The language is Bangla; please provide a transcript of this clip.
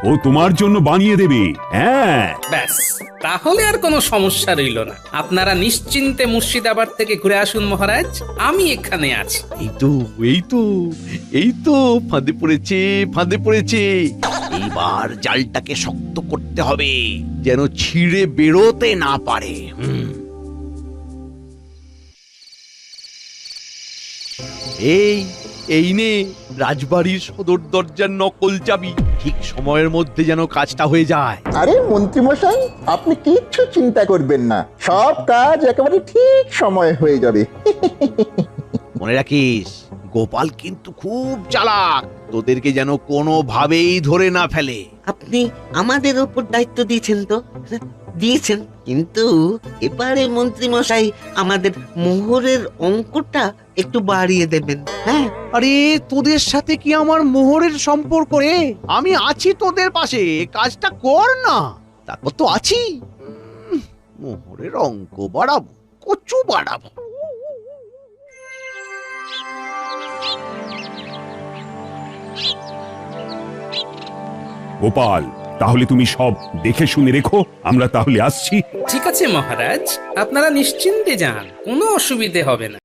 ও তোমার জন্য বানিয়ে দেবে। হ্যাঁ, ব্যাস, তাহলে আর কোনো সমস্যা রইল না। আপনারা নিশ্চিন্তে মুর্শিদাবাদ থেকে ঘুরে আসুন মহারাজ, আমি এখানে আছি। এই তো এই তো এই তো ফাঁদে পড়েছে, ফাঁদে পড়েছে। এইবার জালটাকে শক্ত করতে হবে, যেন ছিঁড়ে বেরোতে না পারে। এই এই নে রাজবাড়ির সদর দরজার নকল চাবি। ঠিক সময়ের মধ্যে যেন কাজটা হয়ে যায়। আরে মন্ত্রী মশাই, আপনি কিচ্ছু চিন্তা করবেন না, সব কাজ একেবারে ঠিক সময় হয়ে যাবে। মনে রাখিস, গোপাল কিন্তু খুব চালাক, তোদেরকে যেন কোনোভাবেই ধরে না ফেলে। আপনি আমাদের উপর দায়িত্ব দিয়েছেন তো, দিয়েছেন, কিন্তু এবারে মন্ত্রী মশাই আমাদের মোহরের অঙ্কটা একটু বাড়িয়ে দেবেন। হ্যাঁ, আরে তোদের সাথে কি আমার মোহরের সম্পর্ক রে? আমি আছি তোদের পাশে, কাজটা কর না। তারপর তো আছি, মোহরের অঙ্ক বাড়াবো, কচু বাড়াবো। গোপাল, তাহলে তুমি সব দেখে শুনে রেখো, আমরা তাহলে আসছি। ঠিক আছে মহারাজ, আপনারা নিশ্চিন্তে যান, কোনো অসুবিধে হবে না।